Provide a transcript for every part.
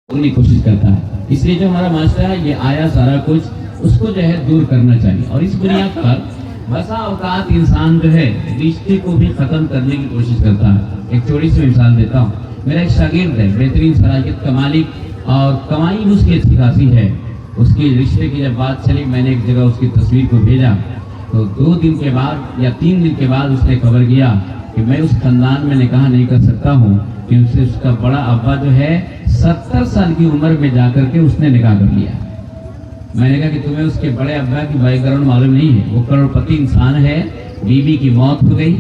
کی کوشش کرتا ہے. اس لیے جو ہمارا معاشرہ ہے یہ آیا سارا کچھ اس کو جو ہے دور کرنا چاہیے. اور اس بنیاد پر بسا اوقات انسان جو ہے رشتے کو بھی ختم کرنے کی کوشش کرتا ہے. ایک چھوٹی سی مثال دیتا ہوں. میرا ایک شاگرد ہے, بہترین صلاحیت کا مالک, اور کمائی بھی اس کی اچھی خاصی ہے. اس کی رشتے کی جب بات چلی, میں نے ایک جگہ اس کی تصویر کو بھیجا تو 2 دن کے بعد یا 3 دن کے بعد اس نے خبر کیا کہ میں اس خاندان میں نکاح نہیں کر سکتا ہوں, کیونکہ اس کا بڑا ابا جو ہے 70 سال کی عمر میں جا کر کے اس نے نکاح کر لیا. میں نے کہا کہ تمہیں اس کے بڑے ابا کی بیک گراؤنڈ معلوم نہیں ہے. وہ کروڑپتی انسان ہے, بیوی کی موت ہو گئی,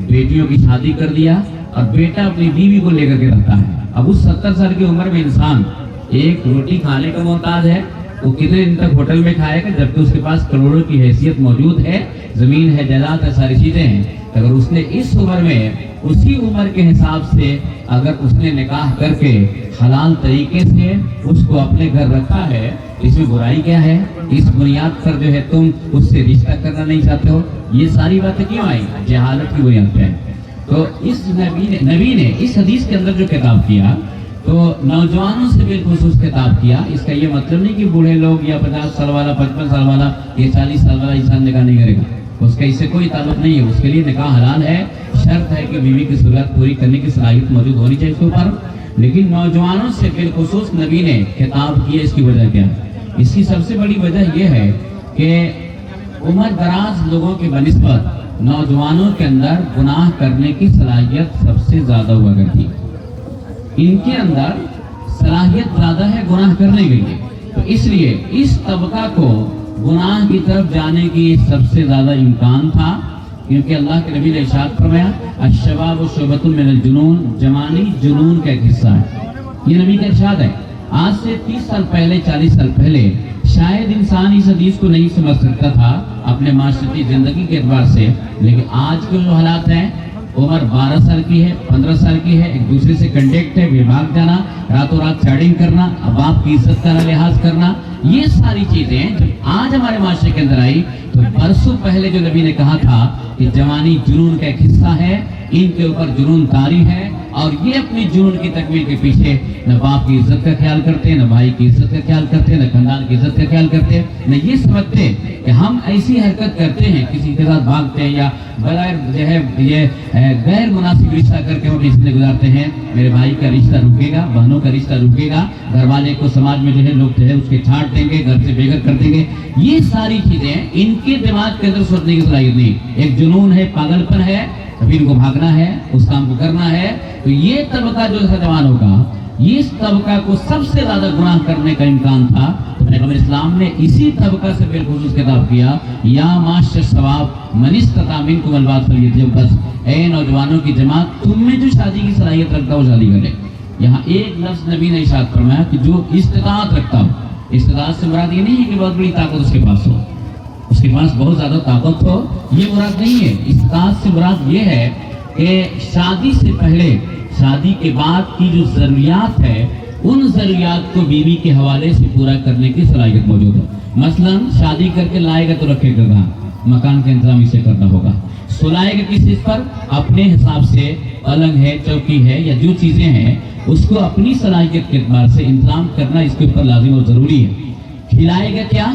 بیٹیوں کی شادی کر دیا, اور بیٹا اپنی بیوی کو لے کر کے رہتا ہے. اب اس 70 سال کی عمر میں انسان ایک روٹی کھانے کا محتاج ہے, وہ کتنے دن تک ہوٹل میں کھائے گا, جبکہ اس کے پاس کروڑوں کی حیثیت موجود ہے, زمین ہے, جائیداد ہے, ساری چیزیں ہیں. اگر اس نے اس عمر میں اسی عمر کے حساب سے اگر اس نے نکاح کر کے حلال طریقے سے اس کو اپنے گھر رکھا ہے, اس میں برائی کیا ہے؟ اس بنیاد پر جو ہے تم اس سے رشتہ کرنا نہیں چاہتے ہو. یہ ساری باتیں کیوں آئی؟ جہالت کی بنیاد پہ. تو اس نبی نے اس حدیث کے اندر جو خطاب کیا تو نوجوانوں سے بالخصوص خطاب کیا. اس کا یہ مطلب نہیں کہ بوڑھے لوگ یا 50 سال والا, 55 سال والا, یا 40 سال والا انسان نکاح نہیں کرے گا. اس کا اس سے کوئی تعلق نہیں ہے. اس کے لیے نکاح حلال ہے, شرط ہے کہ بیوی کی ضرورت پوری کرنے کی صلاحیت موجود ہونی چاہیے اس کے اوپر. لیکن نوجوانوں سے بالخصوص نبی نے خطاب کیا. اس کی وجہ کیا؟ اس کی سب سے بڑی وجہ یہ ہے کہ عمر دراز لوگوں کے بنسبت نوجوانوں کے اندر گناہ کرنے کی صلاحیت سب سے زیادہ ہوا کرتی ہے. ان کے اندر صلاحیت زیادہ ہے گناہ کرنے کے لیے. تو اس لیے اس طبقہ کو گناہ کی طرف جانے کی سب سے زیادہ امکان تھا, کیونکہ اللہ کے نبی نے ارشاد فرمایا الشباب شعبۃ من الجنون, جوانی جنون کا ایک حصہ ہے. یہ نبی کا ارشاد ہے. آج سے 30 سال پہلے, 40 سال پہلے شاید انسان اس حدیث کو نہیں سمجھ سکتا تھا اپنے معاشرتی زندگی کے اعتبار سے. لیکن آج کے جو حالات ہیں, عمر 12 سال کی ہے, 15 سال کی ہے, ایک دوسرے سے کنٹیکٹ ہے, بھاگ جانا, راتوں رات چیٹنگ کرنا, باپ کی عزت کا لحاظ کرنا, یہ ساری چیزیں جب آج ہمارے معاشرے کے اندر آئی تو برسوں پہلے جو نبی نے کہا تھا کہ جوانی جنون کا ایک حصہ ہے, ان کے اوپر جنون طاری ہے, اور یہ اپنی جنون کی تکمیل کے پیچھے نہ باپ کی عزت کا خیال کرتے, نہ بھائی کی عزت کا خیال کرتے, نہ خاندان کی عزت کا خیال کرتے, نہ یہ سمجھتے کہ ہم ایسی حرکت کرتے ہیں, کسی کے ساتھ بھاگتے ہیں یا بغیر جو ہے یہ غیر مناسب رشتہ کر کے ہم اپنی زندگی گزارتے ہیں. میرے بھائی کا رشتہ رکے گا, بہنوں کا رشتہ رکے گا, گھر والے کو سماج میں جو ہے لوگ جو ہے اس کے چھانٹ دیں گے, گھر سے بے گھر کر دیں گے. یہ ساری چیزیں ان کے دماغ کے اندر سوچنے کی صلاحیت نہیں. ایک جنون ہے, پاگل پن ہے, ابھی ان کو بھاگنا ہے, اس کام کو کرنا ہے. تو یہ طبقہ جو نوجوان ہوگا, اس طبقہ کو سب سے زیادہ گناہ کرنے کا امکان تھا. تو پیغمبر اسلام نے اسی طبقہ سے بالخصوص خطاب کیا یا معاشر الشباب من استطاع منکم الباءۃ فلیتزوج. اے نوجوانوں کی جماعت, تم میں جو شادی کی صلاحیت رکھتا ہو شادی کرے. یہاں ایک لفظ نبی نے ارشاد فرمایا کہ جو استطاعت رکھتا ہو. استطاعت سے مراد یہ نہیں ہے کہ بہت بڑی طاقت اس کے پاس ہو, اس کے پاس بہت زیادہ طاقت ہو, یہ مراد نہیں ہے. استطاعت سے مراد یہ ہے کہ شادی سے پہلے, شادی کے بعد کی جو ضروریات ہے, ان ضروریات کو بیوی کے حوالے سے پورا کرنے کی صلاحیت موجود ہو. مثلا شادی کر کے لائے گا تو رکھے گا کہاں؟ مکان کا انتظام اسے کرنا ہوگا. سلائے گا کس چیز پر؟ اپنے حساب سے پلنگ ہے, چوکی ہے, یا جو چیزیں ہیں اس کو اپنی صلاحیت کے اعتبار سے انتظام کرنا اس کے اوپر لازم اور ضروری ہے. کھلائے گا کیا,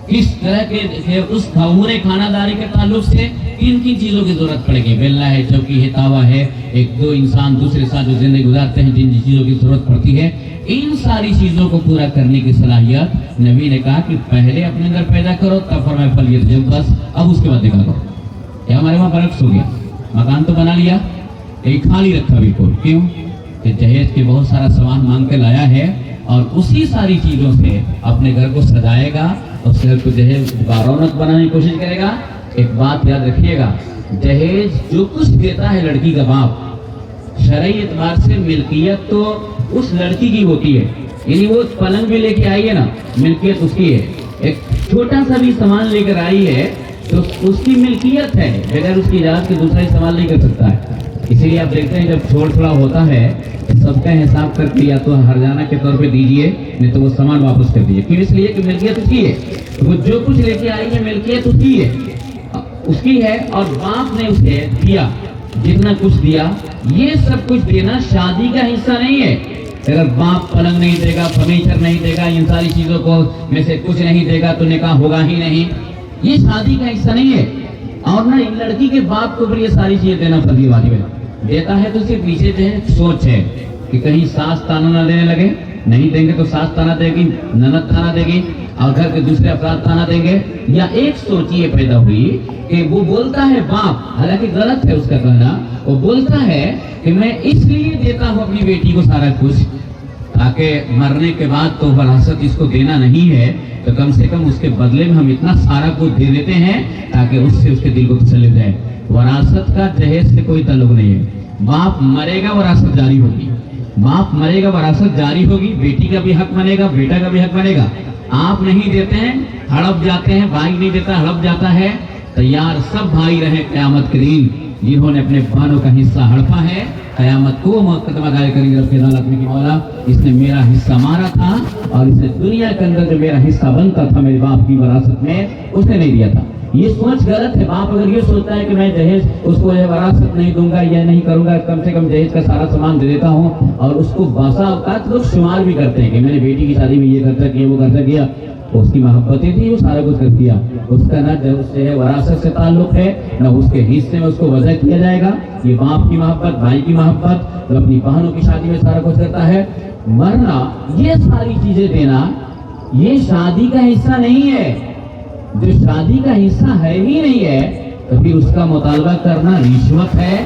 کس طرح کے اس امور کھانا داری کے تعلق سے کن کن چیزوں کی ضرورت پڑے گی. بیلا ہے, چوکی ہے, توا ہے, ایک دو انسان دوسرے ساتھ جو زندگی گزارتے ہیں جن چیزوں کی ضرورت پڑتی ہے, ان ساری چیزوں کو پورا کرنے کی صلاحیت نبی نے کہا کہ پہلے اپنے گھر پیدا کرو, تب فرمایا فلیتزوج, بس اب اس کے بعد دیکھا کرو. یہ ہمارے وہاں برعکس ہو گیا. مکان تو بنا لیا, ایک خالی رکھا بالکل. کیوں کہ جہیز کے بہت سارا سامان مانگ کے لایا ہے, اور اسی ساری چیزوں سے اپنے گھر کو سجائے گا, اس گھر کو جہیز بارونق بنانے کی کوشش کرے گا. ایک بات یاد رکھیے گا, جہیز جو کچھ دیتا ہے لڑکی کا باپ, شرعی اعتبار سے ملکیت تو اس لڑکی کی ہوتی ہے. یعنی وہ پلنگ بھی لے کے آئی ہے نا, ملکیت اس کی ہے. ایک چھوٹا سا بھی سامان لے کر آئی ہے تو اس کی ملکیت ہے, بغیر اس کی اجازت کے دوسرا استعمال نہیں کر سکتا ہے. اسی لیے آپ دیکھتے ہیں جب چھوڑ چھوڑا ہوتا ہے سب کا حساب کر کے یا تو ہرجانہ کے طور پہ دیجئے, نہیں تو وہ سامان واپس کر دیجئے. کیوں؟ اس لیے کہ ملکیت اس کی ہے. وہ جو کچھ لے کے آئی ہے ملکیت اس کی ہے, اس کی ہے, اور باپ نے اسے دیا. جتنا کچھ دیا, یہ سب کچھ دینا شادی کا حصہ نہیں ہے. अगर बाप पलंग नहीं देगा, फर्नीचर नहीं देगा, इन सारी चीजों को में से कुछ नहीं देगा तो निकाह होगा ही नहीं। ये शादी का हिस्सा नहीं है। और ना लड़की के बाप को भी ये सारी चीजें देना फर्जी वाजिब है। देता है तो सिर्फ पीछे जो है सोच है कि कहीं सास ताना ना देने लगे, नहीं देंगे तो सास ताना देगी, ननद ताना देगी, और घर के दूसरे अफराद ताना देंगे। या एक सोच ये पैदा हुई कि वो बोलता है बाप, हालांकि गलत है उसका कहना, वो बोलता है कि मैं इसलिए देता हूँ अपनी बेटी को सारा कुछ ताकि मरने के बाद तो वरासत इसको देना नहीं है, तो कम से कम उसके बदले में हम इतना सारा कुछ दे देते हैं ताकि उससे उसके दिल को तसल्ली हो जाए। वरासत का दहेज से कोई ताल्लुक नहीं है। बाप मरेगा वरासत जारी होगी, बाप मरेगा वरासत जारी होगी, बेटी का भी हक बनेगा, बेटा का भी हक बनेगा। आप नहीं देते हैं, हड़प जाते हैं, भाई नहीं देता हड़प जाता है, तैयार सब भाई रहे क़यामत के दिन जिन्होंने अपने बहनों का हिस्सा हड़पा है, क़यामत को मुकदमा दायर करेंगे रब की अदालत में कि मौला इसने मेरा हिस्सा मारा था और इसने दुनिया के अंदर जो मेरा हिस्सा बनता था मेरे बाप की वरासत में उसने नहीं दिया था। ये सोच गलत है। बाप अगर ये सोचता है कि मैं दहेज उसको वरासत नहीं दूंगा या नहीं करूंगा, कम से कम दहेज का सारा सामान दे देता हूँ, और उसको बसा औकात लोग शुमार भी करते हैं कि मैंने बेटी की शादी में ये खर्चा किया वो खर्चा किया, उसकी मोहब्बतें थी वो सारा कुछ कर दिया, उसका ना जो उससे वरासत से ताल्लुक है ना उसके हिस्से में उसको वजह किया जाएगा। ये बाप की मोहब्बत, भाई की मोहब्बत, जो अपनी बहनों की शादी में सारा कुछ करता है, मरना, ये सारी चीजें देना, ये शादी का हिस्सा नहीं है। जो शादी का हिस्सा है ही नहीं है तो फिर उसका मुतालबा करना रिश्वत है।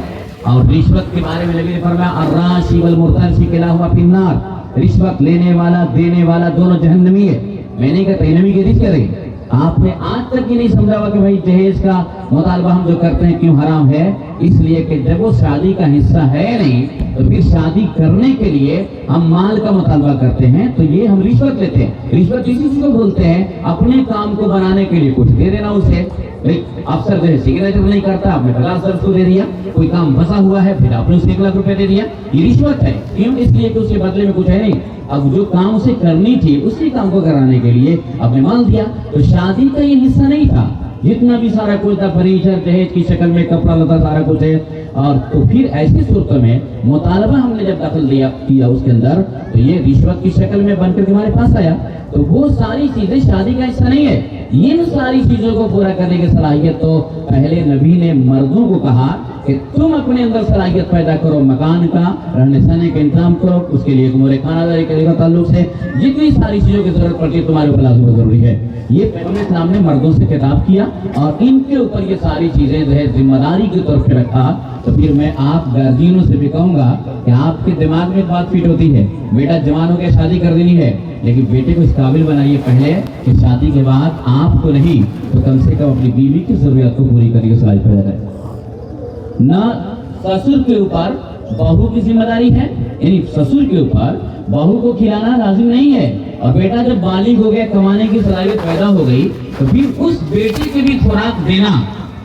और रिश्वत के बारे में नबी ने फरमाया अर्राशी वल मुर्तशी किलाहुमा फिन्नार, रिश्वत लेने वाला देने वाला दोनों जहन्नमी है। मैंने कहा जहन्नमी की कह रही, आपने आज तक ये नहीं समझा हुआ कि भाई दहेज का मुतालबा हम जो करते हैं क्यों हराम है। इसलिए कि जब वो शादी का हिस्सा है नहीं तो फिर शादी करने के लिए हम माल का मुतालबा करते हैं तो ये हम रिश्वत लेते हैं। रिश्वत इसी चीज को बोलते हैं, अपने काम को बनाने के लिए कुछ दे देना उसे। अफसर जो है सिग्नेचर नहीं करता, आपने 50,000 को दे दिया, कोई काम फंसा हुआ है फिर आपने उसे 1 लाख रुपए दे दिया, ये रिश्वत है। क्यों? इसलिए कि उसके बदले में कुछ है नहीं। अब जो काम उसे करनी थी उसी काम को कराने के लिए आपने माल दिया, तो शादी का ये हिस्सा नहीं था। जितना भी सारा कुछ था, फर्नीचर दहेज की शक्ल में, कपड़ा लता सारा कुछ है। और तो फिर ऐसी सूरतों में मुतालबा हमने जब दखल दिया किया उसके अंदर तो ये रिश्वत की शक्ल में बनकर हमारे पास आया। तो वो सारी चीजें शादी का हिस्सा नहीं है। इन सारी चीजों को पूरा करने की सलाहियत तो पहले नबी ने मर्दों को कहा कि तुम अपने अंदर सलाहियत पैदा करो, मकान का, रहने सहने का इंतजाम करो, उसके लिए तुम्हारे खानादारी के ताल्लुक से जितनी सारी चीजों की जरूरत पड़ती है तुम्हारे ऊपर लाज़िम जरूरी है। ये पैगंबर इस्लाम ने मर्दों से खिताब किया और इनके ऊपर ये सारी चीजें जो है जिम्मेदारी के तौर पे रखा। तो फिर मैं आप गार्जियनों से भी कहूंगा कि आपके दिमाग में बात फिट होती है, बेटा जवान हो गया शादी कर देनी है, लेकिन बेटे को इस काबिल बनाइए पहले कि शादी के बाद आपको नहीं तो कम से कम अपनी बीवी की जरूरत को पूरी करने की सलाह पैदा करे। न ससुर के ऊपर बहू की जिम्मेदारी है, यानी ससुर के ऊपर बहू को खिलाना लाजिम नहीं है। और बेटा जब बालिग हो गया, कमाने की सलाहियत पैदा हो गई, तो फिर उस बेटे के भी खुराक देना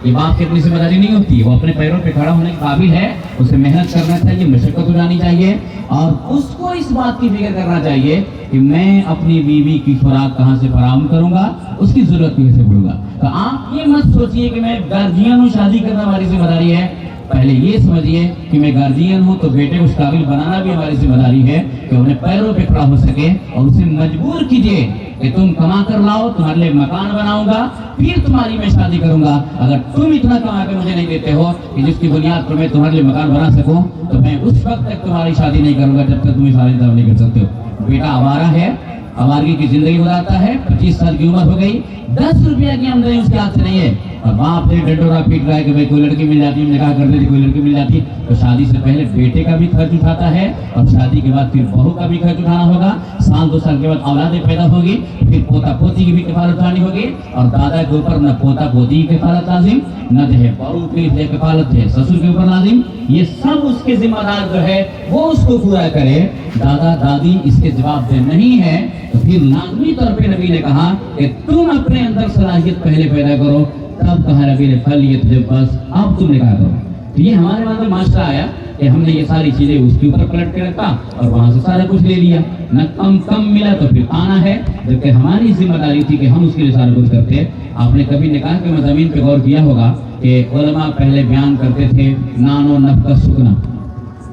ये बाप की अपनी जिम्मेदारी नहीं होती। वो अपने पैरों पे खड़ा होने के काबिल है, उसे मेहनत करना चाहिए, मशक्कत उठानी चाहिए और उसको इस बात की फिक्र करना चाहिए कि मैं अपनी बीवी की खुराक कहाँ से फराहम करूंगा, उसकी जरूरत कैसे पड़ूंगा। तो आप ये मत सोचिए कि मैं गार्जियन हूँ, शादी करना हमारी जिम्मेदारी है। पहले ये समझिए कि मैं गार्जियन हूँ तो बेटे को उस काबिल बनाना भी हमारी जिम्मेदारी है कि अपने पैरों पे खड़ा हो सके, और उसे मजबूर कीजिए कि तुम कमा कर लाओ, तुम्हारे लिए मकान बनाऊंगा, फिर तुम्हारी मैं शादी करूंगा। अगर तुम इतना कमा कर मुझे नहीं देते हो कि जिसकी बुनियाद पर मैं तुम्हारे लिए मकान बना सकूं, तो मैं उस वक्त तक तुम्हारी शादी नहीं करूंगा जब तक तुम शादी नहीं कर सकते हो। बेटा आवारा है, आवारगी की जिंदगी गुजारता है, 25 साल की उम्र हो गई, 10 रुपया की आमदनी उसके हाथ से नहीं है, और बाप से डंडोरा पीट रहा है कि भाई कोई लड़की मिल जाती है, निकाह कर देती, कोई लड़की मिल जाती, तो शादी से पहले बेटे का भी खर्च उठाता है और शादी के बाद फिर बहू का भी खर्च उठाना होगा। साल 2 साल के बाद औलादें पैदा होगी, फिर पोता पोती की भी किफालत उठानी होगी, और दादा के ऊपर न पोता पोती की किफालत लाजिम, न जो है बहू की किफालत है ससुर के ऊपर लाजिम। ये सब उसके जिम्मेदार जो है वो उसको पूरा करे। दादा दादी इसके जवाबदेह नहीं है, तो फिर लाजमी तौर पे नबी ने कहा कि तुम अपने अंदर सलाहियत पहले पैदा करो, तब कहा नबी ने फल ये तुझे बस अब तुमने कहा करो। तो ये हमारे मतलब मास्टर आया कि हमने ये सारी चीजें उसके ऊपर पलट के रखा और वहां से सारा कुछ ले लिया, न कम मिला तो फिर आना है, जबकि हमारी जिम्मेदारी थी कि हम उसके लिए सारा कुछ करते। आपने कभी निकाह के मज़ामीन पे गौर किया होगा कि उलमा पहले बयान करते थे नानो नफ़्क़त सुकना।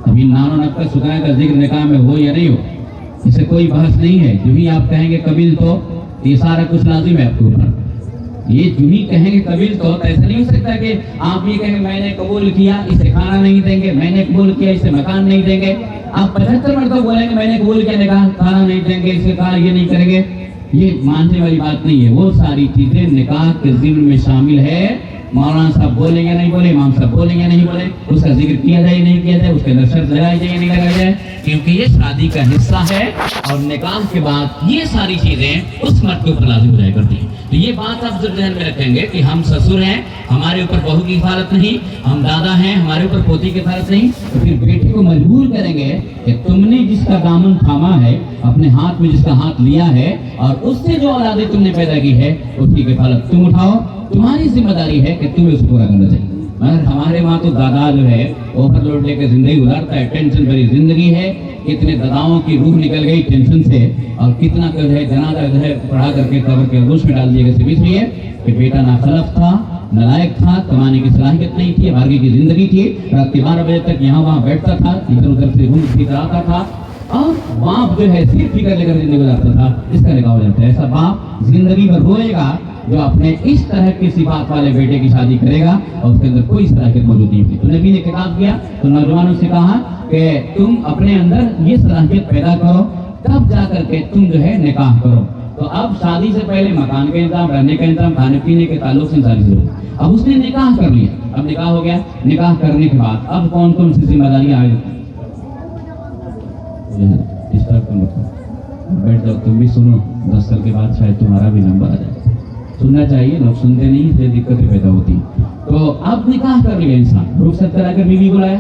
अभी नानो नफ़्क़त सुकना का जिक्र निकाह में हो या नहीं हो, इससे कोई बहस नहीं है। जो भी आप कहेंगे कबील तो ये सारा कुछ लाजिम है आपके ऊपर। ये जो भी कहेंगे कबील तो ऐसा नहीं हो सकता कि आप ये कहेंगे मैंने कबूल किया इसे खाना नहीं देंगे, मैंने कबूल किया इसे मकान नहीं देंगे। आप 75 मरतबा बोलेंगे मैंने कबूल किया, निकाह खाना नहीं देंगे, इसके कहा ये नहीं करेंगे, ये मानने वाली बात नहीं है। वो सारी चीजें निकाह के ज़िम्न में शामिल है। मौलाना साहब बोलेंगे नहीं बोले, इमाम साहब बोलेंगे नहीं बोले, उसका जिक्र किया जाए नहीं किया जाए, उसके अंदर शर्त लगाई जाए नहीं लगाई जाए, क्योंकि ये शादी का हिस्सा है। और निकाह के बाद ये सारी चीजें उस मर्द के ऊपर लाजिम हो जाया करती हैं। तो ये बात आप जब ध्यान में रखेंगे कि हम ससुर हैं, हमारे ऊपर बहू की हिफाजत नहीं, हम दादा हैं, हमारे ऊपर पोती की हिफाजत नहीं, तो फिर बेटे को मजबूर करेंगे कि तुमने जिसका दामन थामा है, अपने हाथ में जिसका हाथ लिया है, और उससे जो औलादे तुमने पैदा की है उसकी हिफाजत तुम उठाओ, तुम्हारी जिम्मेदारी है कि तुम्हें उसको पूरा करना चाहिए। मगर हमारे वहाँ तो दादा जो है ओवरलोड लेकर जिंदगी गुजारता है, टेंशन भरी जिंदगी है, कितने दादाओं की रूह निकल गई टेंशन से, और कितना जो है जनाजा जो है पढ़ा करके कब्र के गोश में डाल दिया गया। सिर्फ इसलिए कि बेटा नाखलफ था, नालायक था, कमाने की सलाहियत नहीं थी, भाग्य की जिंदगी थी, रात के 12 बजे तक यहाँ वहाँ बैठता था, इधर उधर से घूम फिर आता था, और बाप जो है सिर्फ फिक्र लेकर जिंदगी गुजारता था। इसका निकाह हो जाता है। ऐसा बाप जिंदगी भर रोएगा जो अपने इस तरह की सिफात वाले बेटे की शादी करेगा और उसके अंदर कोई सलाहियत मौजूद नहीं होती। तो नबी ने खिताब किया तो नौजवानों से कहा कि तुम अपने अंदर ये सलाहियत पैदा करो, तब जा करके तुम जो है निकाह करो। तो अब शादी से पहले मकान का इंतजाम, रहने का इंतजाम, खाने पीने के ताल्लुक से सारी जरूरत। अब उसने निकाह कर लिया, अब निकाह हो गया। निकाह करने के बाद अब कौन कौन सी जिम्मेदारियां आ गई? बैठ जाओ, तुम भी सुनो, 10 साल के बाद शायद तुम्हारा भी नंबर आ जाए। सुनना चाहिए, लोग सुनते नहीं, इसलिए दिक्कतें पैदा होती। तो अब निकाह कर लिया इंसान, रुखसत कराकर बीवी को लाया।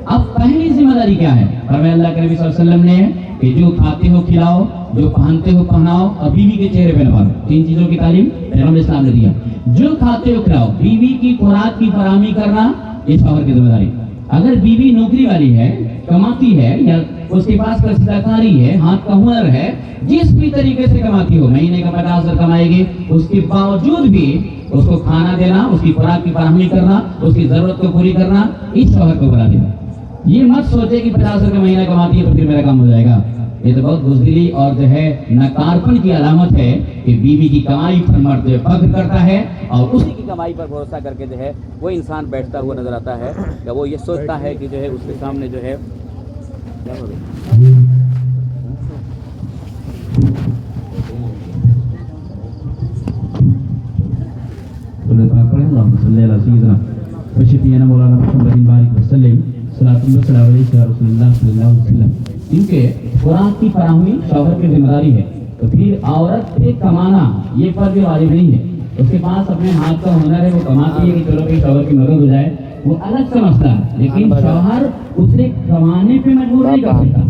अब पहली जिम्मेदारी क्या है? फरमाया अल्लाह के नबी सल्लल्लाहु अलैहि वसल्लम ने कि जो खाते हो खिलाओ, जो पहनते हो पहनाओ, और बीवी के चेहरे पे न मारो। 3 चीजों की तालीम पैगंबर इस्लाम ने दिया। जो खाते हो खिलाओ, बीवी की खुराक की फराहमी करना ये शौहर की जिम्मेदारी। अगर बीवी नौकरी वाली है, कमाती है, या उसके पास कसीदाकारी है, हाथ का हुनर है, जिस भी तरीके से कमाती हो, महीने का 50,000 कमाएगी, उसके बावजूद भी उसको खाना देना, उसकी खुराक की फराहमी करना, उसकी जरूरत को पूरी करना, इस शौहर को बना देना। ये मत सोचे कि 50,000 का महीना कमाती है तो फिर मेरा काम हो जाएगा। ये तो बहुत बुज़दिली और जो है नकारपन की अलामत है कि बीवी की कमाई पर मर्द फख्र करता है और उसी की कमाई पर भरोसा करके जो है वो इंसान बैठता हुआ नजर आता है, या वो ये सोचता है कि जो है उसके सामने जो है क्योंकि खुराक की फराहमी शौहर की जिम्मेदारी है। तो फिर औरत पे कमाना ये फर्ज वाजिब नहीं है। उसके पास अपने हाथ का हुनर है, वो कमाती है कि चलो भाई शौहर की मदद हो जाए, वो अलग समझता है, लेकिन शौहर उसे कमाने पे मजबूर नहीं कर सकता।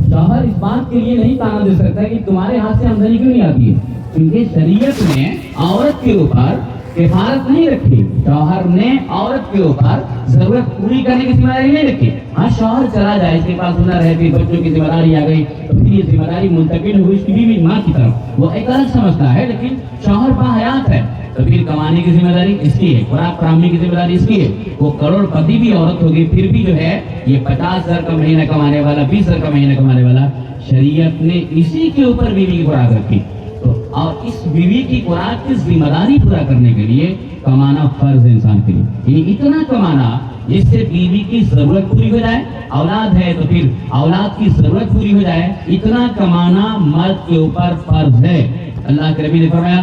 शौहर इस बात के लिए नहीं ताना दे सकता कि तुम्हारे हाथ से आमदनी क्यों नहीं आती है, क्योंकि शरीयत ने औरत के ऊपर किफायत नहीं रखी। शौहर ने औरत के ऊपर जरूरत पूरी करने की जिम्मेदारी नहीं रखी। हाँ, शौहर चला जाए, इसके पास हुनर है, फिर बच्चों की जिम्मेदारी आ गई, तो फिर ये जिम्मेदारी मुंतकिल हुई इसकी बीवी माँ की तरफ, वो एक अलग समझता है। लेकिन शौहर बाहयात है तो फिर कमाने की जिम्मेदारी इसकी है, खुराक फराहमी की जिम्मेदारी इसकी है। वो करोड़पति भी औरत होगी फिर भी जो है ये 50,000 का महीना कमाने वाला, 20,000 का महीना कमाने वाला, शरीयत ने इसी के ऊपर बीवी की खुराक रखी। तो और इस बीवी की खुराक की जिम्मेदारी पूरा करने के लिए कमाना फर्ज है इंसान के लिए। ये इतना कमाना जिससे बीवी की जरूरत पूरी हो जाए, औलाद है तो फिर औलाद की जरूरत पूरी हो जाए, इतना कमाना मर्द के ऊपर फर्ज है। अल्लाह के नबी ने फरमाया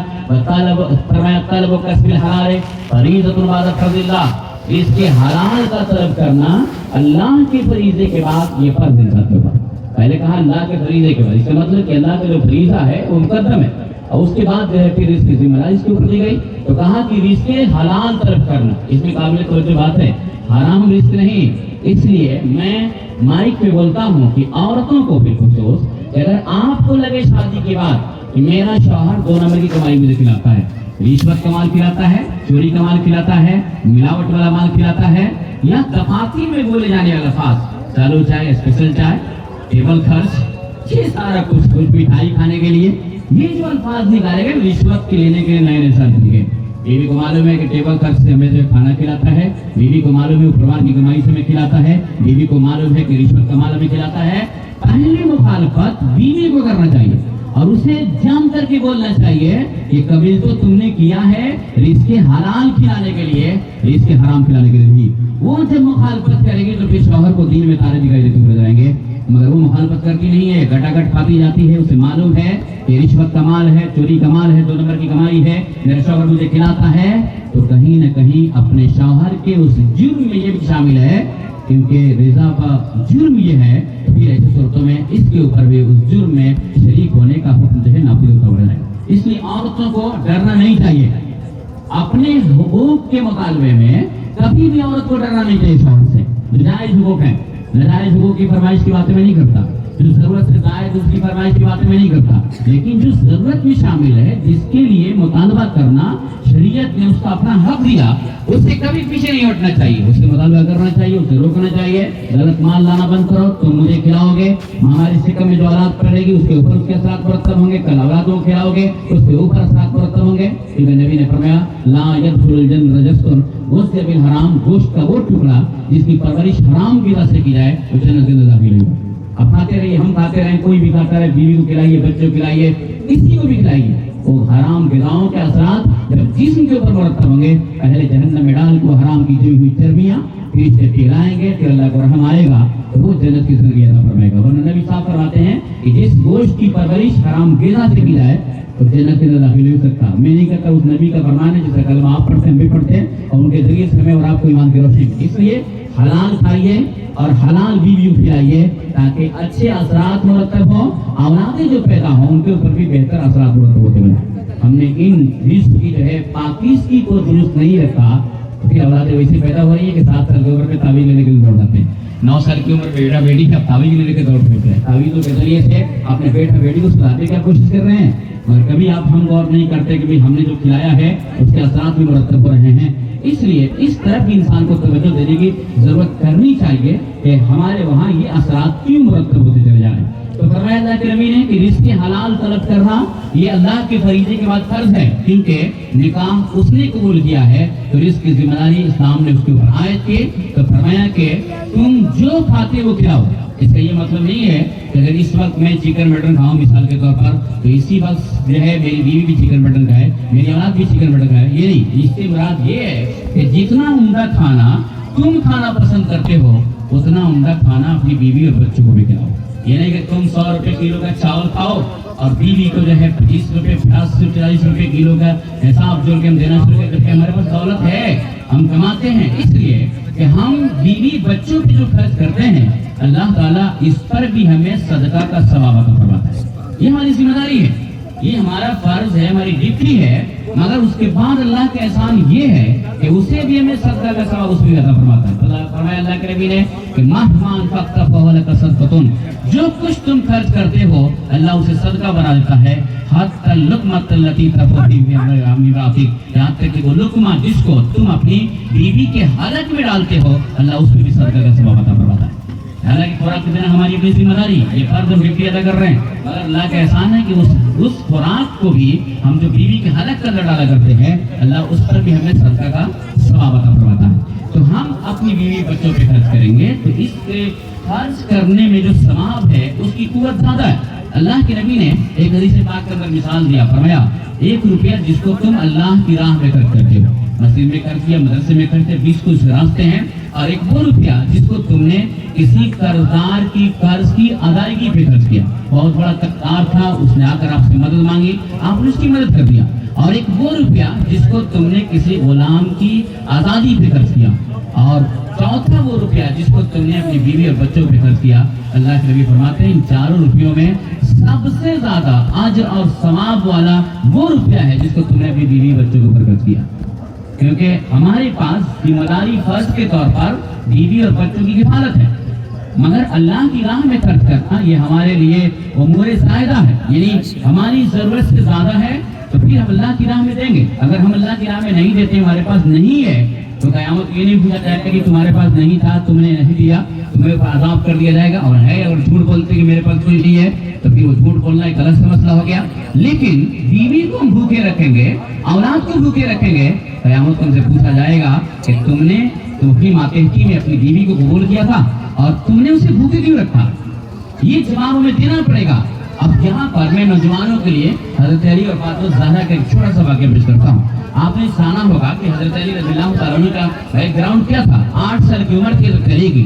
तलब कसबिल हलाल फरीज़तुन बाद फर्ज़िल्लाह, इसके हलाल का तलब करना अल्लाह के फरीज़े के बाद ये फर्ज इंसान के ऊपर। पहले कहा अल्लाह के फरीज़े के बाद, इसका मतलब कि अल्लाह का जो फरीज़ा है वो मुकद्दम है, और उसके बाद जो है फिर इसकी जिम्मेदारी इसके ऊपर दी गई। तो कहा कि रिज़्क़े हलाल तलब करना, इसमें काबिल तवज्जो बात है, हराम रिज़्क़ नहीं। इसलिए मैं माइक पे बोलता हूँ कि औरतों को भी खुसूस, अगर आपको लगे शादी के बाद कि मेरा शौहर 2 नंबर की कमाई मुझे खिलाता है, रिश्वत का माल खिलाता है, चोरी का माल खिलाता है, मिलावट वाला माल खिलाता है, या दफातर में बोले जाने वाला अल्फाज, चालू चाय, स्पेशल चाय, टेबल खर्च, ये सारा कुछ मिठाई खाने के लिए, ये जो अल्फाज निकाले गए रिश्वत के लेने के नए नए शब्द दिए। बीवी को मालूम है कि टेबल खर्च से हमें जो खाना खिलाता है, बीवी को मालूम है उपरवार की कमाई से हमें खिलाता है, बीवी को मालूम है कि रिश्वत का माल हमें खिलाता है, पहली मुखालफत बीवी को करना चाहिए और उसे जान करके बोलना चाहिए कि कभी तो तुमने किया है रिज़्क़ हलाल खिलाने के लिए, रिज़्क़ हराम खिलाने के लिए नहीं। वो जब मुखालफत करेगी तो फिर शौहर को दिन में तारे दिखाई देते हुए जाएंगे, मगर वो मुखालफत करती नहीं है, गटागट खाती जाती है। उसे मालूम है कि रिश्वत कमाल है, चोरी कमाल है, 2 नंबर की कमाई है, मेरा शौहर मुझे खिलाता है, तो कहीं न कहीं अपने शौहर के उस जुर्म में ये भी शामिल है, क्योंकि रिजा का जुर्म ये है। तो फिर ऐसे सूरतों में इसके ऊपर भी उस जुर्म में शरीक होने का हुक्म जो है नाफिज होता हुआ है। इसलिए औरतों को डरना नहीं चाहिए, अपने हुकूक के मुतालबे में कभी भी औरत को डरना नहीं चाहिए शौहर से। नाजायज हुकूक है, नाजायज हुकूक की फरमाइश की बातें मैं नहीं करता, जो जरूरत से जायज उसकी फरमाइश की बातें मैं नहीं करता, लेकिन जो जरूरत में शामिल है, जिसके लिए मुतालबा करना शरीयत ने उसका अपना हक दिया, उससे कभी पीछे नहीं हटना चाहिए, उससे मुतालबा करना चाहिए, उसे रोकना चाहिए। गलत माल लाना बंद करो, तुम मुझे खिलाओगे, हमारी सिक्का में जो औलाद पड़ेगी उसके ऊपर उसके असरात मुरतब होंगे, कल औलादों को खिलाओगे उसके ऊपर असरात मुरतब होंगे। क्योंकि नबी ने फरमाया ला यदखुलुल जन्नत रजस्तुन, गोश्त बिल हराम, गोश्त का वो टुकड़ा जिसकी परवरिश हराम की वजह से की जाए वो जन्नत के अंदर दाखिल होगा। अब खाते रहिए, हम खाते रहे, कोई भी खाता रहे, बीवी को खिलाइए, बच्चों को खिलाइए, किसी को भी खिलाइए, वो हराम ग़िज़ाओं के असरात जब जिस्म के ऊपर मुरतब होंगे, पहले जहन्नम में डाल को हराम की जुई हुई चर्बियां, फिर इसे पिलाएंगे, फिर अल्लाह को रहम आएगा तो वो जन्नत की ज़िंदगी अता फरमाएगा। वरना नबी साहब फरमाते हैं कि जिस गोश्त की परवरिश हराम ग़िज़ा से की जाए तो जन्नत के अंदर दाखिल नहीं हो सकता। मैं नहीं कहता, उस नबी का फरमान है जिसका कलमा आप पढ़ते हैं, हम भी पढ़ते हैं, और उनके जरिए से हमें और आपको ईमान की रोशनी। इसलिए हलाल खाइए और हलाल बीवी खिलाइए ताकि अच्छे असरात मुरतब हो, औलादें जो पैदा हो उनके ऊपर भी बेहतर असरात मुरतब होते बने। हमने इन रिज़्क़ की जो है पाकीज़गी को दुरुस्त नहीं रखा तो फिर औलादें वैसे पैदा हो रही है कि 7 साल की उम्र में तावीज़ लेने के लिए दौड़ जाते हैं, 9 साल की उम्र में बेटा बेटी का तावीज़ लेने के दौड़ पड़ते हैं। तावीज़ के जरिए से अपने बेटा बेटी को सुधारने की कोशिश कर रहे हैं, मगर कभी आप हम गौर नहीं करते कि भाई हमने जो खिलाया है उसके असरात भी मुरतब हो रहे हैं। इसलिए इस तरफ भी इंसान को तवज्जो देने की जरूरत करनी चाहिए कि हमारे वहाँ ये असरात क्यों मुरतब होते चले जा रहे हैं। तो फरमाया अल्लाह के नबी ने कि रिज़्क़ हलाल तलब करना ये अल्लाह के फरीज़े के बाद फर्ज है, क्योंकि निकाह उसने कबूल किया है तो रिज़्क़ की जिम्मेदारी इस्लाम ने उसके ऊपर आयत की। तो फरमाया कि तुम जो खाते वो खिलाओ। इसका ये मतलब नहीं है कि अगर इस वक्त मैं चिकन मटन खाऊं मिसाल के तौर पर तो इसी वक्त जो है मेरी बीवी भी चिकन मटन खाए, मेरी औलाद भी चिकन मटन खाए, ये नहीं। इससे मुराद ये है कि जितना उम्दा खाना तुम खाना पसंद करते हो उतना उम्दा खाना अपनी बीवी और बच्चों को भी खिलाओ। ये नहीं कि तुम 100 रुपए किलो का चावल खाओ और बीवी को जो है 25 रुपए 50 से 40 रुपए किलो का हिसाब जोड़ के हम देना शुरू करते हैं। हमारे पास दौलत है, हम कमाते हैं, इसलिए कि हम बीवी बच्चों पे जो खर्च करते हैं अल्लाह ताला इस पर भी हमें सदका का सवाब अता फरमाता है। ये हमारी जिम्मेदारी है, ये हमारा फर्ज है, हमारी ड्यूटी है। मगर उसके बाद अल्लाह का एहसान ये है कि उसे भी हमें सदका का सवाब उसमें अता फरमाता है। फरमाया अल्लाह के नबी ने कि महमान फक्ता फवलका सदक़तुन, जो कुछ तुम खर्च करते हो अल्लाह उसे सदका बना देता है। हत्ता लुक़मत लती तफ़ी मिरातिक, यहाँ तक कि वो लुक़मा जिसको तुम अपनी बीवी के हलक में डालते हो अल्लाह उसमें भी सदका का सवाब अता फरमाता है। हालांकि खुराक देना हमारी अपनी जिम्मेदारी, ये फर्ज हम ड्यूटी अदा कर रहे हैं, मगर अल्लाह का एहसान है कि उस खुराक को भी हम जो बीवी के हलक के अंदर डाला करते हैं अल्लाह उस पर भी हमें सदका का सवाब अता फरमाता है। तो हम अपनी बीवी बच्चों पे खर्च करेंगे तो इस खर्च करने में जो सवाब है उसकी कुव्वत ज्यादा है। अल्लाह के नबी ने एक हदीस पाक के अंदर मिसाल दिया, फरमाया 1 रुपया जिसको तुम अल्लाह की राह में खर्च करते हो, मस्जिद में खर्च किया, मदरसे में खर्च किया, 20 कुछ रास्ते हैं, और एक वो रुपया जिसको तुमने किसी कर्जदार की कर्ज की अदायगी पे खर्च किया, बहुत बड़ा कर्जदार था, उसने आकर आपसे मदद मांगी, आपने उसकी मदद कर दिया, और एक वो रुपया जिसको तुमने किसी गुलाम की आज़ादी पे खर्च किया, और चौथा वो रुपया जिसको तुमने अपनी बीवी और बच्चों पे खर्च किया। अल्लाह के नबी फरमाते हैं इन चारों रुपयों में सबसे ज्यादा अजर और सवाब वाला वो रुपया है जिसको तुमने अपनी बीवी बच्चों के ऊपर खर्च किया, क्योंकि हमारे पास जिम्मेदारी फर्ज के तौर पर बीवी और बच्चों की हिफाजत है, मगर अल्लाह की राह में खर्च करना ये हमारे लिए उमूर ज़ायदा है, यानी हमारी जरूरत से ज्यादा है तो फिर हम अल्लाह की राह में देंगे। अगर हम अल्लाह की राह में नहीं देते, हमारे पास नहीं है, तो क़यामत ये नहीं पूछा जाएगा कि तुम्हारे पास नहीं था, तुमने नहीं दिया, तुम्हें आज़ाब कर दिया जाएगा। और है और झूठ बोलते कि मेरे पास कोई नहीं है तो फिर वो झूठ बोलना एक अलग से मसला हो गया। लेकिन बीवी को हम भूखे रखेंगे, औलाद को भूखे रखेंगे, क़यामत को हमसे पूछा जाएगा कि तुमने अपनी मातहती में अपनी बीवी को कबूल किया था और तुमने उसे भूखे क्यों रखा। یہ जवाब हमें देना पड़ेगा। अब यहाँ पर मैं नौजवानों के लिए हजरत अली और फातिमा ज़हरा का एक छोटा सा वाक़या पेश करता हूँ। आपने सुना होगा कि हजरत अली रज़ियल्लाहु तआला अन्हु का बैकग्राउंड क्या था। 8 साल की उम्र थी हजरत अली की,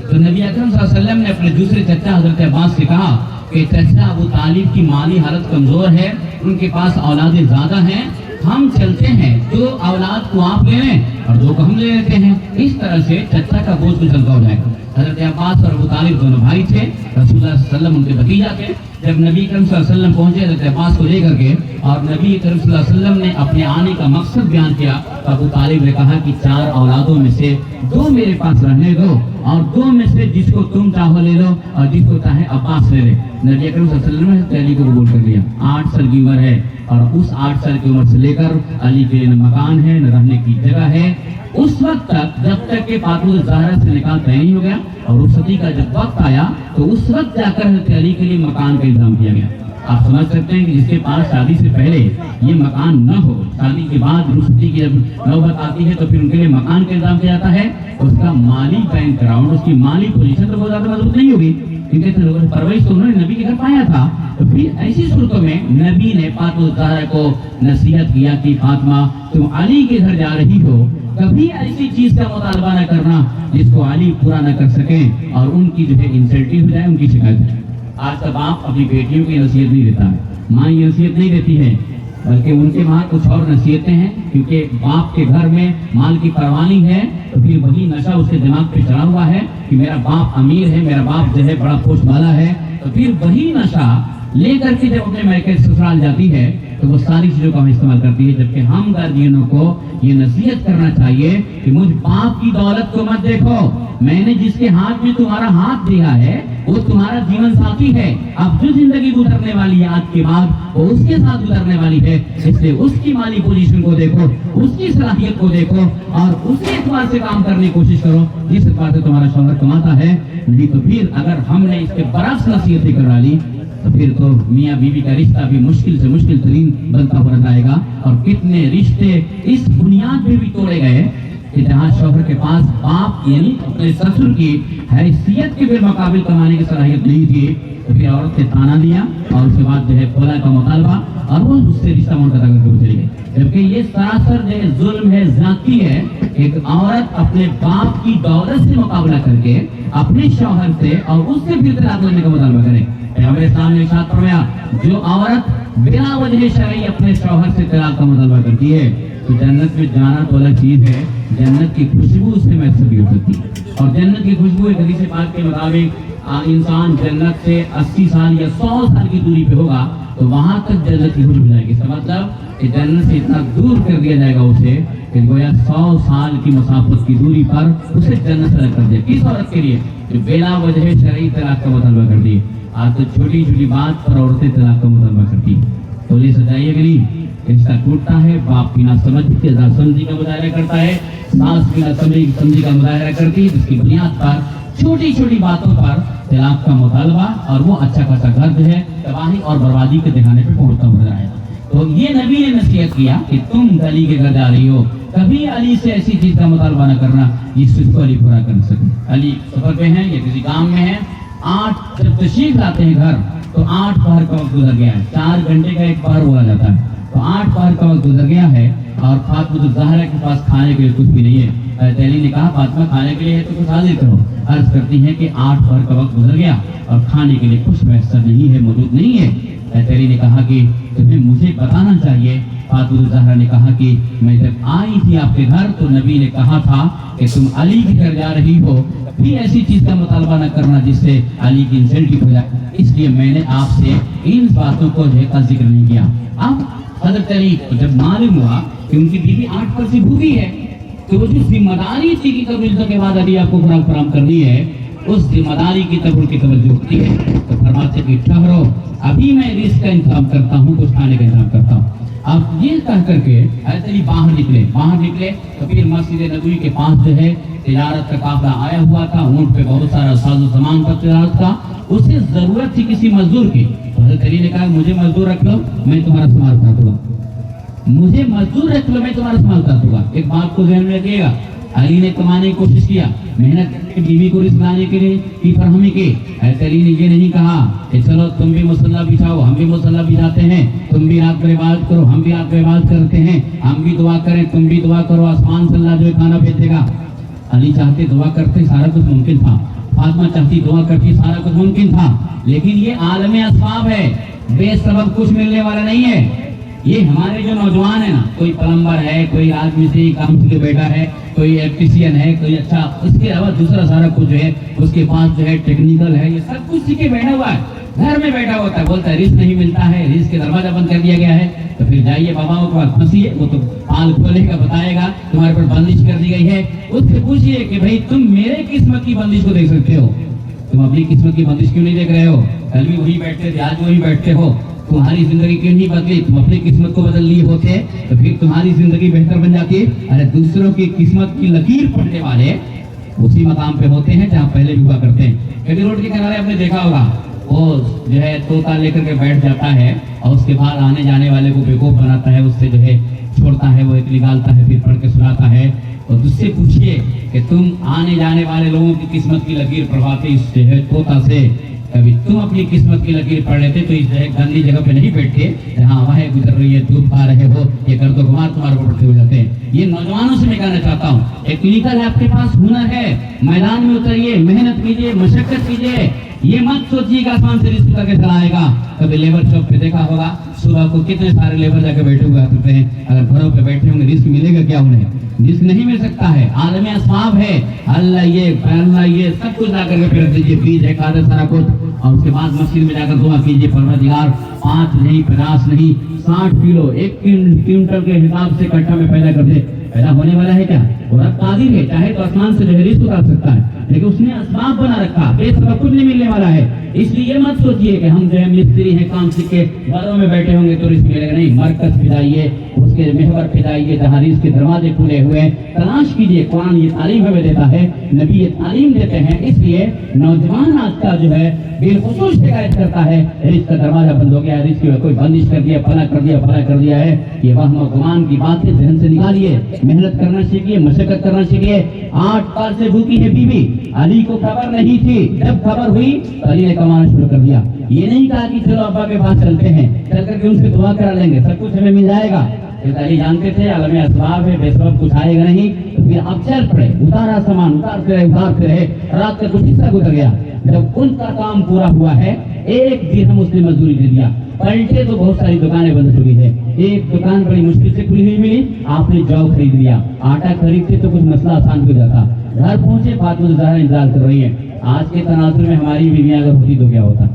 तो नबी अकरम सल्लल्लाहु अलैहि वसल्लम ने अपने दूसरे चचा हजरत अब्बास से कहा कि चचा अबू तालिब की माली हालत कमजोर है, उनके पास औलादें ज्यादा हैं, हम चलते हैं, 2 औलाद को आप ले लें और 2 को हम ले लेते हैं। इस तरह से चचा का बोझ कुछ हल्का हो जाएगा। हजरत अब्बास और अबू तालिब दोनों भाई थे, रसूलुल्लाह सल्लल्लाहु अलैहि वसल्लम उनके भतीजा थे। जब नबी करीम सल्लल्लाहु अलैहि वसल्लम पहुंचे हजरत अब्बास को लेकर के और नबी करीम सल्लल्लाहु अलैहि वसल्लम ने अपने आने का मकसद बयान किया, तो अबू तालिब ने कहा कि 4 औलादों में से 2 मेरे पास रहने दो और 2 में से जिसको तुम चाहो ले लो और जिसको चाहे अब्बास ले ले। नबी करीम सल्लल्लाहु अलैहि वसल्लम ने अली को कबूल कर लिया। 8 साल की उम्र है और उस 8 साल की उम्र से लेकर अली के न मकान है न रहने की जगह है। उस वक्त तक जब तक के फातिमा ज़हरा से निकाह तय नहीं हो गया और रुखसती का जब वक्त आया तो उस वक्त जाकर हज़रत अली के लिए मकान का इंतजाम किया गया। आप समझ सकते हैं कि जिसके पास शादी से पहले ये मकान न हो, शादी के बाद रुखसती की जब नौबत आती है तो फिर उनके लिए मकान का इंतजाम किया जाता है। उसका माली बैकग्राउंड, उसकी माली पोजीशन तो बहुत ज्यादा मजबूत नहीं होगी, क्योंकि तो लोगों ने परवरिश तो उन्होंने नबी के घर पाया था। तो फिर ऐसी सूरतों में नबी ने फातिमा ज़हरा को नसीहत किया कि फातिमा तुम अली के घर जा रही हो, कभी ऐसी चीज का मुतालबा न करना जिसको अली पूरा न कर सके और उनकी जो है इंसल्टिंग हो जाए, उनकी शिकायत हो जाए। आज का बाप अपनी बेटियों की नसीहत नहीं देता है, माँ ये नसीहत नहीं देती है, बल्कि उनके वहाँ कुछ और नसीहतें हैं, क्योंकि बाप के घर में माल की परवानी है तो फिर वही नशा उसके दिमाग पे चढ़ा हुआ है कि मेरा बाप अमीर है, मेरा बाप जो है बड़ा पोस्ट वाला है, तो फिर वही नशा लेकर के जब अपने मैके ससुराल जाती है तो वो सारी चीजों का इस्तेमाल करती है। जबकि हम गार्जियनों को ये नसीहत करना चाहिए कि मुझ बाप की दौलत को मत देखो, मैंने जिसके हाथ में तुम्हारा हाथ दिया है वो तुम्हारा जीवन साथी है। अब जो जिंदगी गुजरने वाली है आज के बाद वो उसके साथ गुजरने वाली है, इसलिए उसकी माली पोजीशन को देखो, उसकी सलाहियत को देखो और उसी एतबार से काम करने की कोशिश करो जिस एतबार से तुम्हारा शौहर कमाता है। नहीं तो फिर अगर हमने इसके बरक्स नसीहतें करा ली तो फिर तो मियाँ बीवी का रिश्ता भी मुश्किल से मुश्किल तरीन बनता हुआ जाएगा। और कितने रिश्ते इस बुनियाद पे भी तोड़े गए कि जहाँ शौहर के पास बाप यानी अपने ससुर की हैसियत के बेमुकाबिल कमाने की सलाहियत नहीं थी, तो फिर औरत ने ताना दिया और उसके बाद जो है खोला का मुतालबा और वो उससे रिश्ता मुनक़ता करके चली गई। जबकि ये सरासर जो है जुल्म है, ज़्यादती है। एक औरत अपने बाप की दौलत से मुकाबला करके अपने शौहर से और उससे फिर तलाक लेने का मुतालबा करे। हमारे सामने इरशाद फरमाया, जो औरत बिना वजह शरई अपने शौहर से तलाक का मुतालबा करती है तो जन्नत में जाना तो अलग चीज है, जन्नत की खुशबू उससे मैसर भी हो सकती है। और जन्नत की खुशबू एक हदीस पाक के मुताबिक इंसान जन्नत से 80 साल या 100 साल की दूरी पे होगा तो वहां तक जन्नत की खुशबू जाएगी। इसका मतलब कि जन्नत से इतना दूर कर दिया जाएगा उसे कि गोया 100 साल की मुसाफत की दूरी पर उसे जन्नत से अलग कर दिया। किस औरत के लिए जो बिना वजह शरई तलाक का मुतालबा करती है। आज तो छोटी छोटी बात पर औरतें तलाक का मुतालबा करती है। तो ये सजाइए कि नहीं, रिश्ता टूटता है, बाप बिना समझी का मुजाहरा करता है, सास बिना समझी का मुजाहरा करती है, जिसकी बुनियाद पर छोटी छोटी बातों पर तलाक का मुतालबा और वो अच्छा खासा घर जो है तबाही और बर्बादी के दिखाने पे पहुंचता हुआ नजर आएगा। तो ये नबी ने नसीहत किया कि तुम अली के घर जा रही हो, कभी अली से ऐसी चीज का मुतालबा न करना जिसको अली पूरा कर सके। अली सफर पे हैं या किसी काम में है, 8 जब तशरीफ लाते हैं घर तो 8 पहर का वक्त गुजर गया है, 4 घंटे का एक पहर हुआ जाता है, तो 8 पहर का वक्त गुजर गया है और फातिमा ज़हरा के पास खाने के लिए कुछ भी नहीं है। अली ने कहा फातिमा खाने के लिए है तो कुछ हाजिर करो। अर्ज करती है कि 8 पहर का वक्त गुजर गया और खाने के लिए कुछ मैसर नहीं है, मौजूद नहीं है। अली ने कहा कि तुम्हें मुझे बताना चाहिए। फातिमा ज़हरा ने कहा कि मैं जब आई थी आपके घर तो नबी ने कहा था कि तुम अली के घर जा रही हो, फिर ऐसी चीज का मुतालबा न करना जिससे अली की इंसल्ट हो जाए, इसलिए मैंने आपसे इन बातों को का जिक्र नहीं किया। अब हज़रत अली को जब मालूम हुआ कि उनकी बीवी 8 पर से भूखी है तो वो जो जिम्मेदारी थी कि कबूल के बाद अली आपको खुराक फराहम करनी है, उस जिम्मेदारी की तरफ उनकी तवज्जो होती है। तो फरमाते कि ठहरो, अभी मैं रिस्क का इंतजाम करता हूँ, कुछ खाने का इंतजाम करता हूँ। अब ये कह करके अली बाहर निकले तो फिर मस्जिद नबवी के पास जो है तिजारत का काफिला आया हुआ था, ऊंट पे बहुत सारा साजो सामान का तिजारत था, उसे जरूरत थी किसी मजदूर की। तो हज़रत अली ने कहा मुझे मजदूर रख लो, मैं तुम्हारा सामान उठा दूंगा, मुझे मजदूर रख लो, मैं तुम्हारा सामान उठा दूंगा। एक बात को ध्यान में रखिएगा, علی نے کمانے کی کوشش کیا، محنت کر کے بیوی کو رزق لانے کے لیے کی فراہمی کی۔ حضرت علی نے یہ نہیں کہا کہ چلو تم بھی مصلی بچھاؤ، ہم بھی مصلی بچھاتے ہیں، تم بھی رات کو عبادت کرو، ہم بھی رات کو عبادت کرتے ہیں، ہم بھی دعا کریں، تم بھی دعا کرو، آسمان سے اللہ جو ہے کھانا بھیج گا۔ علی چاہتے دعا کرتے سارا کچھ ممکن تھا، فاطمہ چاہتی دعا کرتی سارا کچھ ممکن تھا، لیکن یہ عالم اسباب ہے، بے سبب کچھ ملنے والا نہیں ہے۔ یہ ہمارے جو نوجوان ہیں نا، کوئی پلمبر ہے، کوئی راج مستری کام کے بیٹا ہے، کوئی الیکٹریشین ہے، کوئی اچھا، اس کے علاوہ دوسرا سارا کچھ جو ہے اس کے پاس جو ہے ٹیکنیکل ہے، یہ سب کچھ سیکھے بیٹھا ہوا ہے، گھر میں بیٹھا ہوتا ہے، بولتا ہے رزق نہیں ملتا ہے، رزق کے دروازہ بند کر دیا گیا ہے، تو پھر جائیے باباؤں کے پاس پھنسیے، وہ تو پال کھولے گا، بتائے گا تمہارے پر بندش کر دی گئی ہے، اس سے پوچھیے کہ بھائی تم میرے قسمت کی بندش کو دیکھ سکتے ہو، تم اپنی قسمت کی بندش کیوں نہیں دیکھ رہے ہو؟ کل بھی وہی بیٹھتے تھے، آج وہی بیٹھتے ہو، تمہاری زندگی کیوں نہیں بدلی؟ تم اپنی قسمت کو بدل لیے ہوتے تو پھر تمہاری زندگی بہتر بن جاتی۔ ارے دوسروں کی قسمت کی لکیر پڑھنے والے اسی مقام پہ ہوتے ہیں جہاں پہلے بھی ہوا کرتے ہیں۔ کبھی روڈ کے کنارے آپ نے دیکھا ہوگا، وہ جو ہے طوطا لے کر کے بیٹھ جاتا ہے اور اس کے بعد آنے جانے والے کو بیوقوف بناتا ہے، اس سے جو ہے چھوڑتا ہے، وہ ایک نکالتا ہے، پھر پڑھ کے سناتا ہے، اور اس سے پوچھیے کہ تم آنے جانے والے لوگوں کی قسمت کی لکیر پڑھواتے اس جو ہے طوطا سے، کبھی تم اپنی قسمت کی لکیر پڑھ لیتے تو اس گندی جگہ پہ نہیں بیٹھتے جہاں ہوائیں گزر رہی ہے، دھوپ کھا رہے ہو، یہ گرد و غبار تمہارے اوپر پڑتے ہو جاتے ہیں۔ یہ نوجوانوں سے میں کہنا چاہتا ہوں، ایک ٹیکنیکل ہے، آپ کے پاس ہنر ہے، میدان میں اتریے، محنت کیجیے، مشقت کیجیے، یہ مت سوچیے کہ آسمان سے رزق کر کے چلائے گا۔ کبھی لیبر چوک پہ دیکھا ہوگا، صبح کو کتنے سارے لیبر جا کے بیٹھے ہوئے کرتے ہیں، اگر گھروں پہ بیٹھے ہوں گے رزق ملے گا کیا؟ انہیں رزق نہیں مل سکتا ہے، عالم اسباب ہے، اللہ یہ سب کچھ لا کر کے پھر دیجیے، بیج ہے، کھاد ہے، سارا کچھ، اور اس کے بعد مسجد میں جا کر دعا کیجیے، پروردگار 5 نہیں 50 نہیں 60 کلو 1 کوئنٹل کے حساب سے کٹھا میں پیدا کر دے۔ پیدا ہونے والا ہے کیا؟ وہ رب قادر ہے، چاہے تو آسمان سے رزق اتار سکتا ہے، لیکن اس نے اسباب بنا رکھا، بے سبب کچھ نہیں ملنے والا ہے۔ اس لیے یہ مت سوچیے کہ ہم جو ہے مستری ہیں، کام سیکھ کے گھروں میں بیٹھے ہوں گے تو رزق ملے گا، نہیں، مرکز پھیلائیے، اس کے محور پھیلائیے جہاں رزق کے دروازے کھلے ہوئے، تلاش کیجیے۔ قرآن یہ تعلیم ہمیں دیتا ہے، نبی یہ تعلیم دیتے ہیں، اس لیے نوجوان آج کا جو ہے بالخصوص شکایت کرتا ہے رزق کا دروازہ بند ہو گیا ہے، رزق کی کوئی بندش کر دیا، فلاں کر دیا ہے۔ یہ وہم و گمان کی باتیں ذہن سے نکالیے، محنت کرنا سیکھیے، مشقت کرنا سیکھیے۔ 8 سال سے بھوکی ہے بیوی، علی کو خبر نہیں تھی، جب خبر ہوئی تو علی نے کمانا شروع کر دیا۔ یہ نہیں کہا کہ چلو ابا کے پاس چلتے ہیں، چل کر کے ان سے دعا کرا لیں گے، سب کچھ ہمیں مل جائے گا۔ علی جانتے تھے عالم اسباب ہے، بے سبب کچھ آئے گا نہیں، تو پھر اب چل پڑے، اتارا سامان، اتارتے رہے، رات کا کچھ حصہ گزر گیا۔ جب ان کا کام پورا ہوا ہے، 1 درہم اس نے مزدوری دے دیا، پلٹے تو بہت ساری دکانیں بند ہو گئی ہے، ایک دکان بڑی مشکل سے کھلی ہوئی ملی، آپ نے جو خرید لیا، آٹا خریدتے تو کچھ مسئلہ آسان ہو جاتا، گھر پہنچے فاطمہ زہرا انتظار کر رہی ہے۔ آج کے تناظر میں ہماری بیویاں اگر ہوتی تو کیا ہوتا؟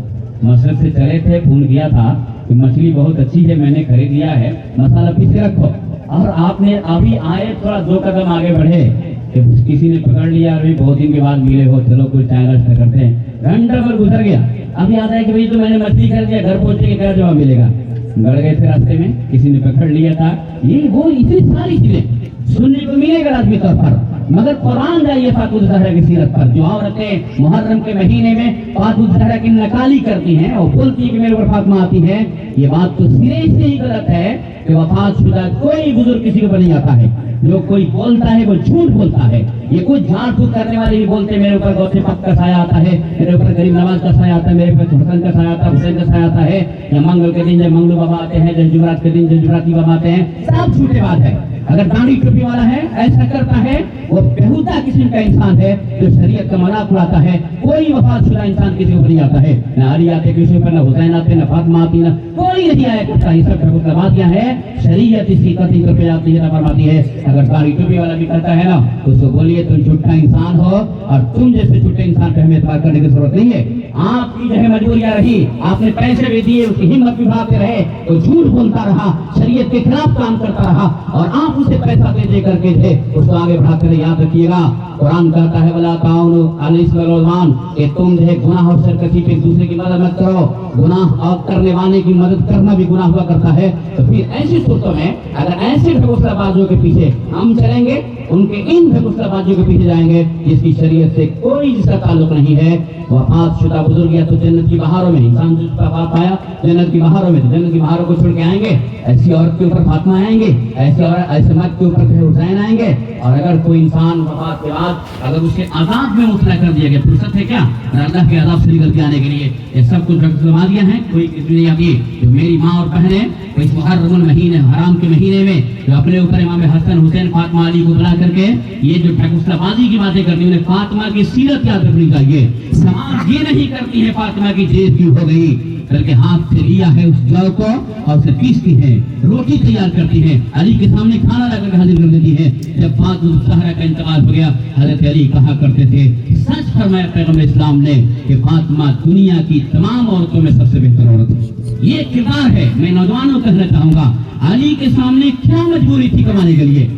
مشرق سے چلے تھے، فون کیا تھا کہ مچھلی بہت اچھی ہے، میں نے خرید لیا ہے، مسالہ پیسے رکھو، اور آپ نے ابھی آئے تھوڑا 2 قدم آگے بڑھے کہ کسی نے پکڑ لیا، اور بہت دن کے بعد ملے ہو، چلو کوئی ٹائم ناشتہ کرتے ہیں، گھنٹہ بھر گزر گیا، اب یاد ہے کہ بھائی تو میں نے مچھلی کر دیا، گھر پہنچے کہ کیا جواب ملے گا؟ گڑ گئے تھے راستے میں، کسی نے پکڑ لیا تھا، یہ وہ اتنی ساری چیزیں سننے کو ملے گا لازمی طور پر، مگر قرآن جائیے فاطمہ زہرا کی سیرت پر، جو عورتیں محرم کے مہینے میں فاطمہ زہرا کی نکالی کرتی ہیں اور بولتی کہ میرے اوپر فاطمہ آتی ہے، یہ بات تو سرے سے ہی غلط ہے کہ وفات شدہ کوئی بزرگ کسی کو نہیں آتا ہے، جو کوئی بولتا ہے وہ جھوٹ بولتا ہے۔ یہ کوئی جھاڑ پھوک کرنے والے بھی بولتے ہیں میرے اوپر غوث پاک کا سایہ آتا ہے، میرے اوپر غریب نواز کا سایہ آتا ہے، میرے اوپر حسن کا سایہ آتا ہے، حسین کا سایہ آتا ہے، یا منگل کے دن جب منگلو بابا آتے ہیں، جب جمعرات کے دن جب جمعراتی بابا آتے ہیں، سب جھوٹے بات ہے۔ اگر داڑھی ٹوپی والا ہے، ایسا کرتا ہے، وہ بہودہ قسم کا انسان ہے جو شریعت کا مذاق اڑاتا ہے۔ کوئی وفات شدہ انسان کسی کو نہیں آتا ہے، نہ علی آتے کسی پر، نہ حسین آتے، نہ فاطمہ آتی، نہ کوئی نہیں آیا کرتا، یہ سب باتیاں ہیں، شریعت اس کی قطعی طور پہ آتی ہے، فرماتی ہے اگر داڑھی ٹوپی والا بھی کرتا ہے نا تو اس کو بولیے تم جھوٹا انسان ہو، اور تم جیسے جھوٹے انسان پہ ہمیں اعتبار کرنے کی ضرورت نہیں ہے۔ آپ کی جو ہے مجبوریاں رہی، آپ نے پیسے بھی دیے، اس کی ہمت بھی بڑھاتے رہے، وہ جھوٹ بولتا رہا، شریعت کے خلاف کام کرتا رہا، اور آپ اسے پیسہ دے کر کے تھے اس کو آگے بڑھاتے رہے۔ یاد رکھیے گا قرآن کہتا ہے ولا تعاونوا علی الاثم والعدوان، کہ تم جو ہے گناہ اور سرکشی پہ ایک دوسرے کی مدد مت کرو، گناہ اور کرنے والے کی مدد کرنا بھی گناہ ہوا کرتا ہے۔ تو پھر ایسی صورتوں میں اگر ایسے ڈھکوسلا بازوں کے پیچھے ہم چلیں گے، ان کے ان ڈھکوسلا بازوں کے پیچھے جائیں گے جس کی شریعت سے کوئی جس کا تعلق نہیں ہے، वफात शुदा बुजुर्ग या तो जन्नत की बहारों में, इंसान जो वफात पाया जन्नत की बहारों में, तो जन्नत की बहारों को छोड़ के आएंगे, ऐसी औरत के ऊपर फातिमा आएंगे, ऐसे मर्द के ऊपर हुसैन आएंगे। और अगर कोई इंसान वफात के बाद अगर उसके अजाब में मुतला कर दिया गया, फुर्सत है क्या अल्लाह के अजाब से निकल के आने के लिए? ये सब कुछ रखवादियां हैं। कोई इसलिए आती जो मेरी माँ और बहन है, वो इस मुहर्रम महीने, हराम के महीने में जो अपने ऊपर इमाम हसन हुसैन फातिमा अली को बुला करके ये जो ढकुसलाबाजी की बातें करती है, उन्हें फातिमा की सीरत याद रखनी चाहिए। समाज ये नहीं करती है फातिमा की जेब क्यों हो गई, बल्कि हाथ से लिया है उस जौ को और उसे पीसती है, रोटी तैयार करती है, अली के सामने खाना लाकर हाजिर कर देती है। जब फातिमा ज़हरा का इंतकाल हो गया, हज़रत अली कहा करते थे, सच फरमाया पैगंबर इस्लाम ने कि फातिमा दुनिया की तमाम औरतों में सबसे बेहतर औरत है। ये किरदार है। मैं नौजवानों को कहना चाहूंगा, अली के सामने क्या मजबूरी थी कमाने के लिए?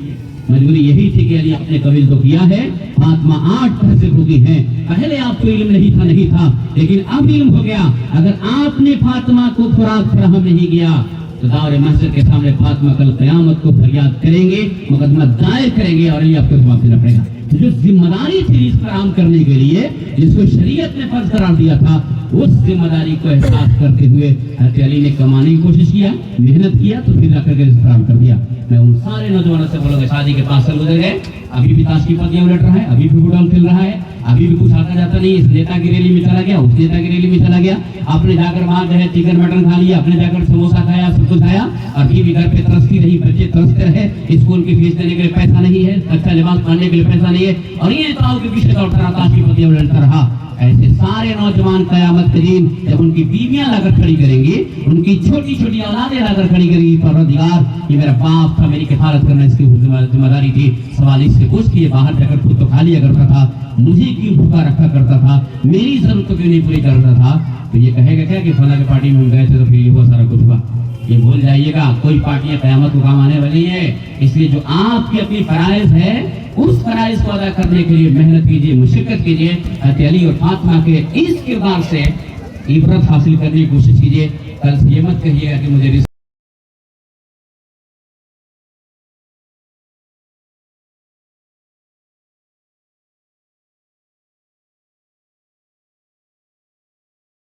मजबूरी यही थी कि अली आपने कबील तो किया है, फातिमा 8 पैसे भूखी हैं। पहले आपको इल्म नहीं था, लेकिन अब इल्म हो गया। अगर आपने फातिमा को खुराक फराहम नहीं किया तो दावरे महशर के सामने फातिमा कल क़यामत को फरियाद करेंगे, मुकदमा दायर करेंगे और अली आपको जवाब देना पड़ेगा। जो जिम्मेदारी थी इस फराहम करने के लिए, जिसको शरीयत ने फर्ज करार दिया था, उस जिम्मेदारी को एहसास करते हुए हज़रत अली ने कमाने की कोशिश किया, मेहनत किया, तो फिर जाकर के फराहम कर दिया। मैं उन सारे नौजवानों से बोलूंगा, शादी के 5 साल गुजर गए, अभी भी ताश की पत्तियां उलट रहा है, अभी भी फुटबॉल खेल रहा है, अभी भी कुछ आता जाता नहीं, इस नेता की रैली में चला गया, उस नेता की रैली में चला गया, आपने जाकर वहां जो है चिकन मटन खा लिया, आपने जाकर समोसा खाया, सब कुछ खाया, अभी भी घर पे तरसती रही, बच्चे तरसते रहे, स्कूल की फीस देने के लिए पैसा नहीं है, अच्छा लिबास पहनने के लिए पैसा नहीं है, और ये ताऊ के पीछे दौड़ता रहा, ताश की पत्तियां उलटता रहा। ऐसे सारे नौजवान क़यामत के दिन जब उनकी बीवियां लाकर खड़ी करेंगी, उनकी छोटी छोटी औलादें लाकर खड़ी करेंगी, परवरदिगार ये मेरा बाप था, मेरी किफायत करना इसकी जिम्मेदारी थी। सवाल इससे पूछ कि ये बाहर जाकर खुद तो खा लिया करता था, मुझे क्यों भूखा रखा करता था, मेरी जरूरत क्यों नहीं पूरी करता था? तो ये कहेगा क्या कि फला के पार्टी में हम गए थे तो फिर ये बहुत सारा कुछ हुआ? ये भूल जाइएगा, कोई पार्टियां क़यामत को काम आने वाली है। इसलिए जो आपकी अपनी फराइज है, उस फराइज को अदा करने के लिए मेहनत कीजिए, मुशक्कत कीजिए। हज़रत अली और फातिमा के इस किरदार से इबरत हासिल करने की कोशिश कीजिए। कल से ये मत कहिएगा कि मुझे